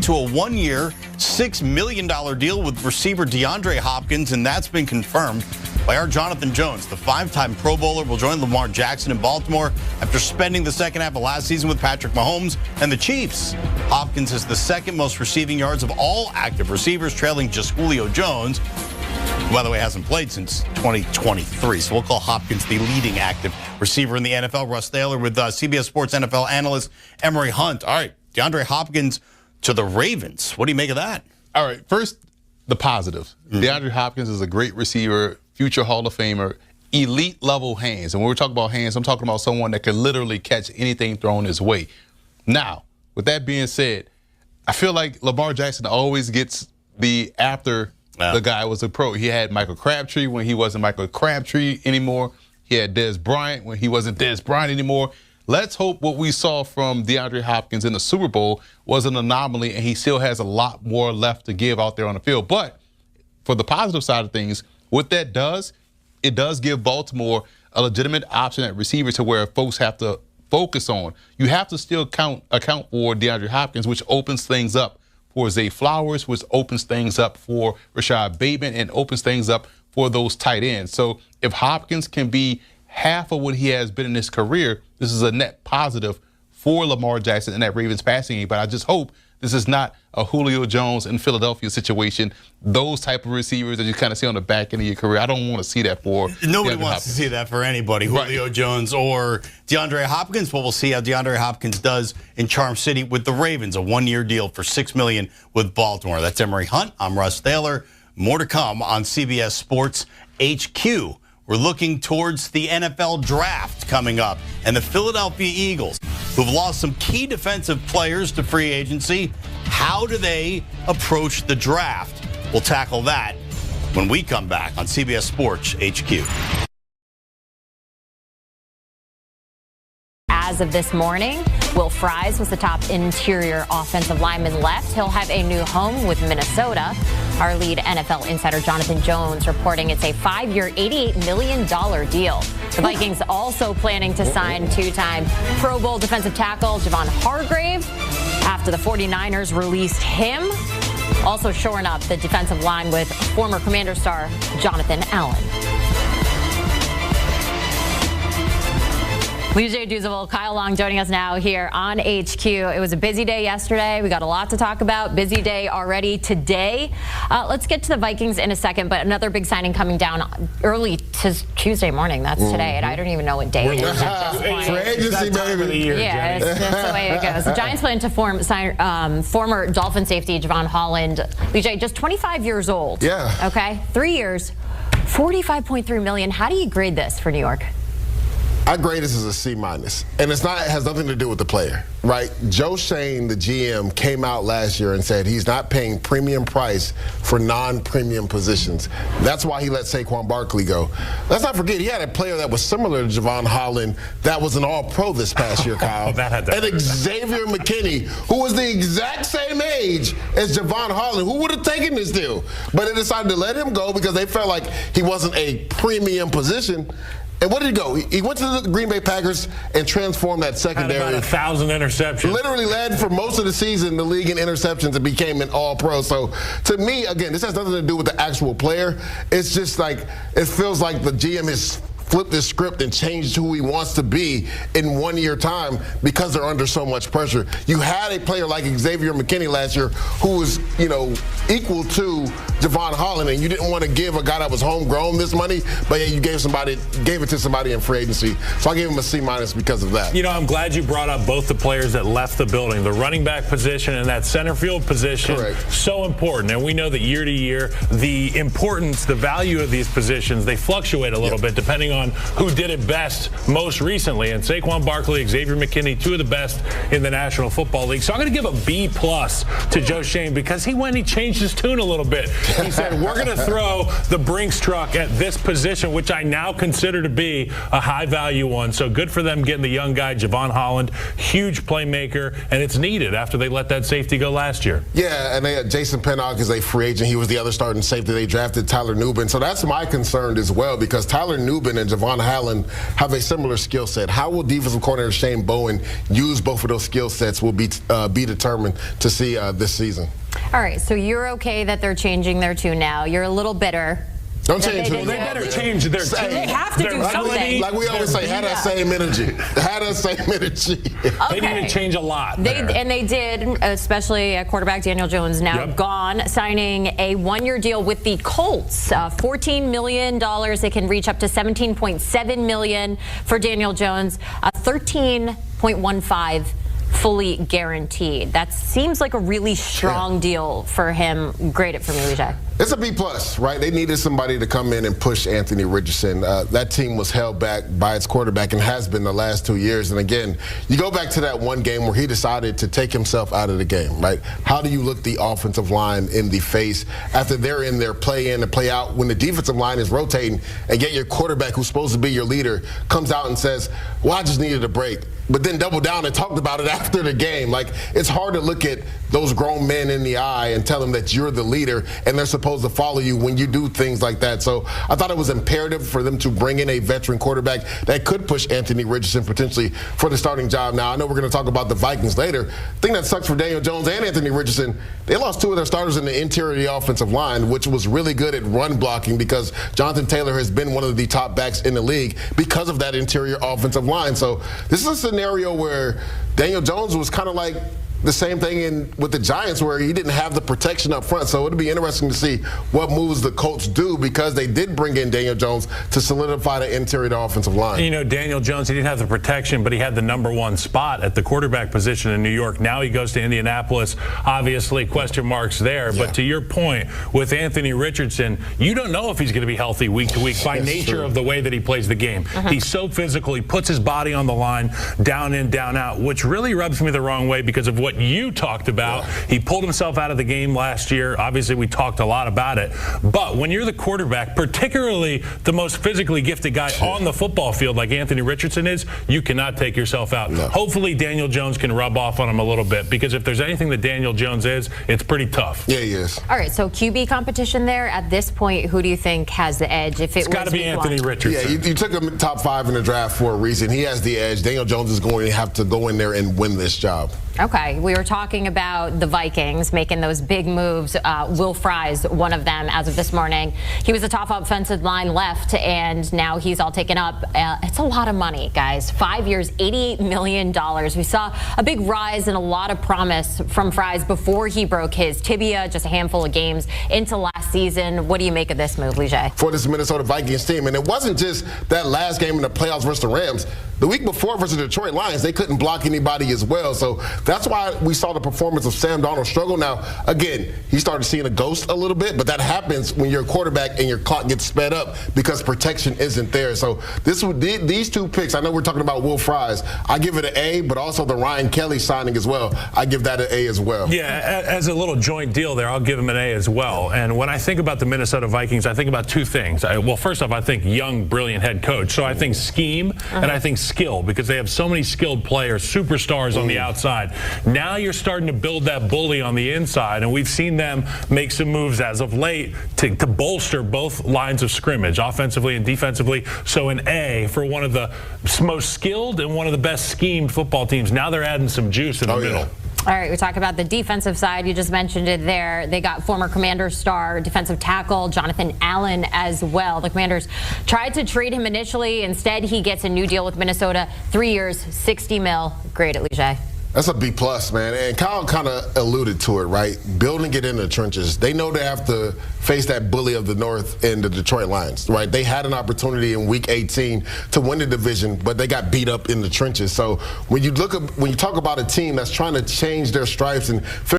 to a one-year, $6 million deal with receiver DeAndre Hopkins, and that's been confirmed by our Jonathan Jones. The five-time Pro Bowler will join Lamar Jackson in Baltimore after spending the second half of last season with Patrick Mahomes and the Chiefs. Hopkins has the second most receiving yards of all active receivers, trailing just Julio Jones, who, by the way, hasn't played since 2023. So we'll call Hopkins the leading active receiver in the NFL. Russ Thaler with CBS Sports NFL analyst Emory Hunt. All right, DeAndre Hopkins to the Ravens. What do you make of that? All right, first, the positives. DeAndre Hopkins is a great receiver, future Hall of Famer, elite-level hands. And when we're talking about hands, I'm talking about someone that can literally catch anything thrown his way. Now, with that being said, I feel like Lamar Jackson always gets the after the guy was a pro. He had Michael Crabtree when he wasn't Michael Crabtree anymore. He had Dez Bryant when he wasn't Dez Bryant anymore. Let's hope what we saw from DeAndre Hopkins in the Super Bowl was an anomaly, and he still has a lot more left to give out there on the field. But for the positive side of things, what that does, it does give Baltimore a legitimate option at receiver to where folks have to focus on. You have to still account for DeAndre Hopkins, which opens things up for Zay Flowers, which opens things up for Rashad Bateman, and opens things up for those tight ends. So if Hopkins can be half of what he has been in his career, this is a net positive for Lamar Jackson and that Ravens passing game. But I just hope this is not a Julio Jones in Philadelphia situation. Those type of receivers that you kind of see on the back end of your career, I don't want to see that for nobody DeAndre wants Hopkins. to see that for anybody, Julio Jones or DeAndre Hopkins. But we'll see how DeAndre Hopkins does in Charm City with the Ravens, a one-year deal for $6 million with Baltimore. That's Emory Hunt. I'm Russ Thaler. More to come on CBS Sports HQ. We're looking towards the NFL draft coming up, and the Philadelphia Eagles, who've lost some key defensive players to free agency. How do they approach the draft? We'll tackle that when we come back on CBS Sports HQ. As of this morning, Will Fries was the top interior offensive lineman left. He'll have a new home with Minnesota. Our lead NFL insider, Jonathan Jones, reporting it's a 5-year, $88 million deal. The Vikings also planning to sign two-time Pro Bowl defensive tackle Javon Hargrave after the 49ers released him. Also shoring up the defensive line with former Commander star Jonathan Allen. Jay Duzeville, Kyle Long joining us now here on HQ. It was a busy day yesterday. We got a lot to talk about. Busy day already today. Let's get to the Vikings in a second, but another big signing coming down early Tuesday morning. That's today, and I don't even know what day it is at this point. For agency, baby. Yeah, that's the way it goes. The Giants plan to sign former Dolphin safety Javon Holland. Jay, just 25 years old. Yeah. Okay, 3 years, $45.3 million. How do you grade this for New York? I grade this as a C-, and it has nothing to do with the player, right? Joe Shane, the GM, came out last year and said he's not paying premium price for non-premium positions. That's why he let Saquon Barkley go. Let's not forget, he had a player that was similar to Javon Holland that was an all-pro this past year, Kyle. And Xavier McKinney, who was the exact same age as Javon Holland. Who would have taken this deal? But they decided to let him go because they felt like he wasn't a premium position. And what did he go? He went to the Green Bay Packers and transformed that secondary. Had about 1,000 interceptions. Literally led for most of the season the league in interceptions and became an all-pro. So to me, again, this has nothing to do with the actual player. It's just like, it feels like the GM has flipped his script and changed who he wants to be in 1 year time because they're under so much pressure. You had a player like Xavier McKinney last year who was, equal to Javon Holland, and you didn't want to give a guy that was homegrown this money, but yeah, you gave it to somebody in free agency. So I gave him a C- because of that. I'm glad you brought up both the players that left the building. The running back position and that center field position. Correct. So important. And we know that year to year, the importance, the value of these positions, they fluctuate a little bit depending on who did it best most recently. And Saquon Barkley, Xavier McKinney, two of the best in the National Football League. So I'm going to give a B+ to Joe Shane because he changed his tune a little bit. He said, we're going to throw the Brinks truck at this position, which I now consider to be a high-value one. So good for them getting the young guy, Javon Holland, huge playmaker, and it's needed after they let that safety go last year. Yeah, and they had Jason Pinnock as a free agent. He was the other starting safety. They drafted Tyler Nubin. So that's my concern as well because Tyler Nubin and Javon Allen have a similar skill set. How will defensive coordinator Shane Bowen use both of those skill sets will be determined to see this season. All right, so you're okay that they're changing their tune now. You're a little bitter. Don't change it. They better change their tune. They have to do something. Like we always say, had that same energy. Had that same energy. They need to change a lot. And they did, especially quarterback Daniel Jones, now gone, signing a one-year deal with the Colts. $14 million. They can reach up to $17.7 million for Daniel Jones. 13.15 fully guaranteed. That seems like a really strong deal for him. Grade it for me, Vijay. It's a B+, right? They needed somebody to come in and push Anthony Richardson. That team was held back by its quarterback and has been the last 2 years. And again, you go back to that one game where he decided to take himself out of the game, right? How do you look the offensive line in the face after they're in their play in and play out when the defensive line is rotating, and yet your quarterback, who's supposed to be your leader, comes out and says, well, I just needed a break, but then double down and talked about it after the game. Like, it's hard to look at those grown men in the eye and tell them that you're the leader and they're supposed to follow you when you do things like that. So I thought it was imperative for them to bring in a veteran quarterback that could push Anthony Richardson potentially for the starting job. Now, I know we're going to talk about the Vikings later. The thing that sucks for Daniel Jones and Anthony Richardson, they lost two of their starters in the interior of the offensive line, which was really good at run blocking because Jonathan Taylor has been one of the top backs in the league because of that interior offensive line. So this is a scenario where Daniel Jones was kind of like the same thing with the Giants where he didn't have the protection up front. So it'll be interesting to see what moves the Colts do because they did bring in Daniel Jones to solidify the interior of the offensive line. You know, Daniel Jones, he didn't have the protection, but he had the #1 spot at the quarterback position in New York. Now he goes to Indianapolis. Obviously, question marks there. But to your point, with Anthony Richardson, you don't know if he's going to be healthy week to week by nature of the way that he plays the game. He's so physical. He puts his body on the line, down in, down out, which really rubs me the wrong way because of what you talked about. He pulled himself out of the game last year. Obviously, we talked a lot about it. But when you're the quarterback, particularly the most physically gifted guy on the football field like Anthony Richardson is, you cannot take yourself out. Hopefully, Daniel Jones can rub off on him a little bit because if there's anything that Daniel Jones is, it's pretty tough. Yeah, he is. All right, so QB competition there. At this point, who do you think has the edge? If it's got to be Anthony Richardson. Yeah, you took him top 5 in the draft for a reason. He has the edge. Daniel Jones is going to have to go in there and win this job. Okay, we were talking about the Vikings making those big moves. Will Fries, one of them as of this morning. He was the top offensive line left, and now he's all taken up. It's a lot of money, guys. 5 years, $88 million. We saw a big rise and a lot of promise from Fries before he broke his tibia, just a handful of games into last season. What do you make of this move, Lijay? For this Minnesota Vikings team, and it wasn't just that last game in the playoffs versus the Rams. The week before versus the Detroit Lions, they couldn't block anybody as well. So that's why we saw the performance of Sam Darnold struggle. Now, again, he started seeing a ghost a little bit, but that happens when you're a quarterback and your clock gets sped up because protection isn't there. So these two picks, I know we're talking about Will Fries. I give it an A, but also the Ryan Kelly signing as well. I give that an A as well. Yeah, as a little joint deal there, I'll give him an A as well. And when I think about the Minnesota Vikings, I think about two things. Well, first off, I think young, brilliant head coach. So I think scheme and I think skill because they have so many skilled players, superstars on the outside. Now you're starting to build that bully on the inside, and we've seen them make some moves as of late to bolster both lines of scrimmage, offensively and defensively. So an A for one of the most skilled and one of the best schemed football teams. Now they're adding some juice in the middle. All right, we talk about the defensive side. You just mentioned it there. They got former Commander star defensive tackle Jonathan Allen as well. The Commanders tried to trade him initially. Instead, he gets a new deal with Minnesota. 3 years, $60 million. Great, Elijah. That's a B+, man. And Kyle kind of alluded to it, right? Building it in the trenches. They know they have to face that bully of the North in the Detroit Lions, right? They had an opportunity in Week 18 to win the division, but they got beat up in the trenches. So when you talk about a team that's trying to change their stripes and